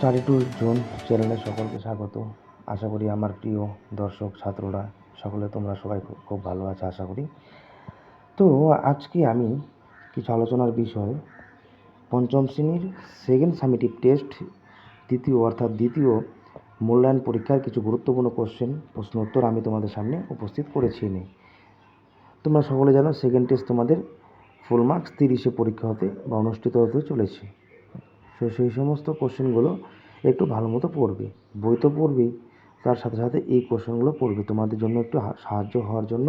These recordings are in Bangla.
স্টাডি টু জোন চ্যানেলে সকলকে স্বাগত। আশা করি আমার প্রিয় দর্শক ছাত্ররা সকলে তোমরা সবাই খুব ভালো আছে আশা করি। তো আজকে আমি কিছু আলোচনার বিষয় পঞ্চম শ্রেণীর সেকেন্ড সামেটিভ টেস্ট দ্বিতীয় মূল্যায়ন পরীক্ষার কিছু গুরুত্বপূর্ণ প্রশ্ন উত্তর আমি তোমাদের সামনে উপস্থিত করেছি। তোমরা সকলে জানো সেকেন্ড টেস্ট তোমাদের ফুল মার্কস 30-এ পরীক্ষা হতে বা অনুষ্ঠিত হতে চলেছে। সেই সমস্ত কোশ্চেনগুলো একটু ভালো মতো পড়বে, বই তো পড়বেই, তার সাথে সাথে এই কোশ্চেনগুলো পড়বে তোমাদের জন্য একটু সাহায্য হওয়ার জন্য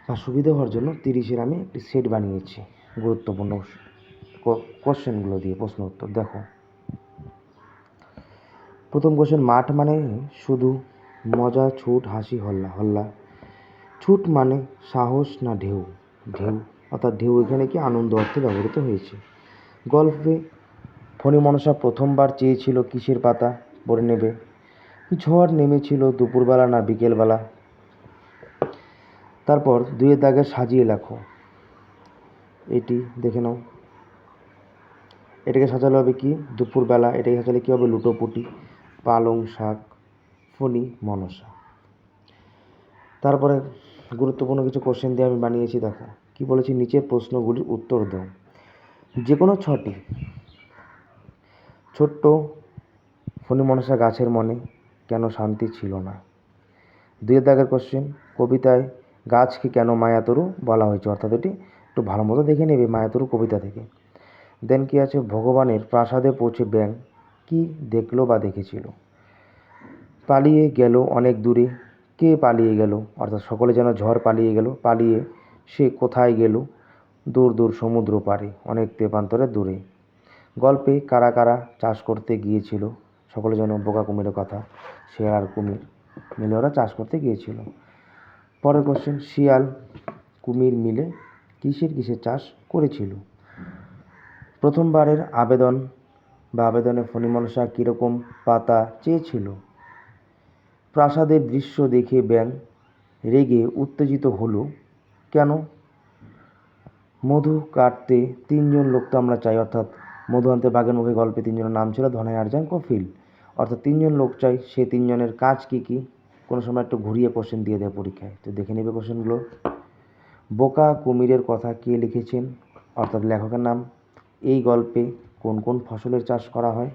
বা সুবিধা হওয়ার জন্য 30-এর আমি একটি সেট বানিয়েছি গুরুত্বপূর্ণ কোশ্চেনগুলো দিয়ে প্রশ্ন উত্তর। দেখো, প্রথম কোশ্চেন, মাঠ মানে শুধু মজা, ছুট, হাসি, হল্লা। ছুট মানে সাহস না ঢেউ? ঢেউ অর্থাৎ ঢেউ এখানে কি আনন্দ অর্থে ব্যবহৃত হয়েছে। গল্পে ফণী মনসা প্রথমবার চেয়েছিল কিসের পাতা পড়ে নেবে? ঝড় নেমেছিল দুপুরবেলা না বিকেলবেলা? তারপর দুইয়ের দাগে সাজিয়ে লেখো। এটি দেখে নাও, এটাকে সাজালে হবে কি দুপুরবেলা, এটাকে সাজালে কী হবে লুটোপুটি, পালং শাক, ফণী মনসা। তারপরে গুরুত্বপূর্ণ কিছু কোশ্চেন দিয়ে আমি বানিয়েছি। দেখো কি বলেছি, নিচের প্রশ্নগুলির উত্তর দাও। যে কোনো 6টি। ছোট্ট ফণী মনসা গাছের মনে কেন শান্তি ছিল না? 2-এর দাগের কোশ্চেন, কবিতায় গাছকে কেন মায়াতরু বলা হয়েছে? অর্থাৎ এটি একটু ভালো মতো দেখে নেবে মায়াতরু কবিতা থেকে। দেন কি আছে, ভগবানের প্রাসাদে পৌঁছে ব্যাঙ কি দেখলো বা দেখেছিল? পালিয়ে গেল অনেক দূরে। কে পালিয়ে গেল? অর্থাৎ সকলে যেন ঝড় পালিয়ে গেল। পালিয়ে সে কোথায় গেল? দূর দূর সমুদ্র পারে, অনেক তেপান্তরে দূরে। গল্পে কারা কারা চাষ করতে গিয়েছিল? সকলে যেন বোকা কুমিরের কথা, শিয়াল আর কুমির মিলে ওরা চাষ করতে গিয়েছিল। পরের কোশ্চেন, শিয়াল কুমির মিলে কিসের চাষ করেছিল? প্রথমবারের আবেদনে ফণী মনসা কীরকম পাতা চেয়েছিল? প্রাসাদের দৃশ্য দেখে ব্যাঙ রেগে উত্তেজিত হলো কেন? মধু কাটতে 3জন লোক তো আমরা চাই, অর্থাৎ মধু আনতে বাঘের মুখে গল্পে 3জনের নাম ছিল ধনাই, আরজান, কফিল, অর্থাৎ 3জন লোক চাই। সে 3জনের কাজ কি কি? কোনো সময় একটু ঘুরিয়ে কোশ্চেন দিয়ে দেয় পরীক্ষায়, তো দেখে নেবে কোশ্চেনগুলো। বোকা কুমিরের কথা কে লিখেছেন? অর্থাৎ লেখকের নাম। এই গল্পে কোন কোন ফসলের চাষ করা হয়?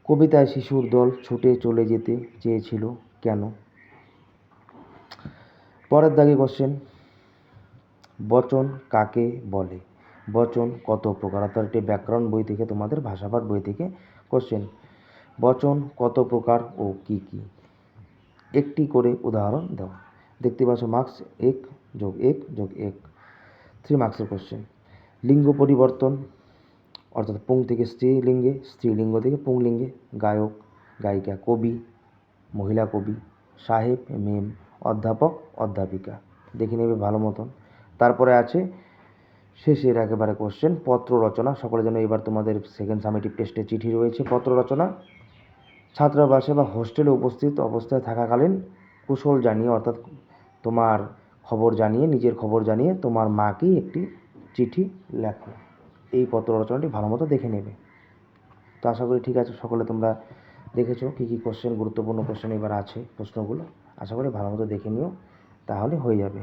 কবিতায় শিশুর দল ছুটে চলে যেতে চেয়েছিল কেন? পরের দাগে কোশ্চেন, বচন কাকে বলে? বচন কত প্রকার? অর্থাৎ এটি ব্যাকরণ বই থেকে, তোমাদের ভাষাপাঠ বই থেকে কোশ্চেন। বচন কত প্রকার ও কি কি? একটি করে উদাহরণ দাও। দেখতে পাচ্ছ মার্কস 1 + 1 + 1, 3 মার্কসের কোশ্চেন। লিঙ্গ পরিবর্তন, অর্থাৎ পুং থেকে স্ত্রীলিঙ্গে, স্ত্রীলিঙ্গ থেকে পুংলিঙ্গে। গায়ক গায়িকা, কবি মহিলা কবি, সাহেব মেম, অধ্যাপক অধ্যাপিকা। দেখে নেবে ভালো মতন। তারপরে আছে শেষের একেবারে কোশ্চেন, পত্র রচনা। সকলে যেন এবার তোমাদের সেকেন্ড সামেটিভ টেস্টে চিঠি রয়েছে। পত্র রচনা, ছাত্রাবাসে বা হোস্টেলে উপস্থিত অবস্থায় থাকাকালীন কুশল জানিয়ে, অর্থাৎ তোমার খবর জানিয়ে, নিজের খবর জানিয়ে তোমার মাকেই একটি চিঠি লেখো। এই পত্র রচনাটি ভালো মতো দেখে নেবে। তো আশা করি ঠিক আছে, সকলে তোমরা দেখেছো কী কী কোশ্চেন, গুরুত্বপূর্ণ কোশ্চেন এবার আছে প্রশ্নগুলো। আশা করি ভালো মতো দেখে নিও, তাহলে হয়ে যাবে।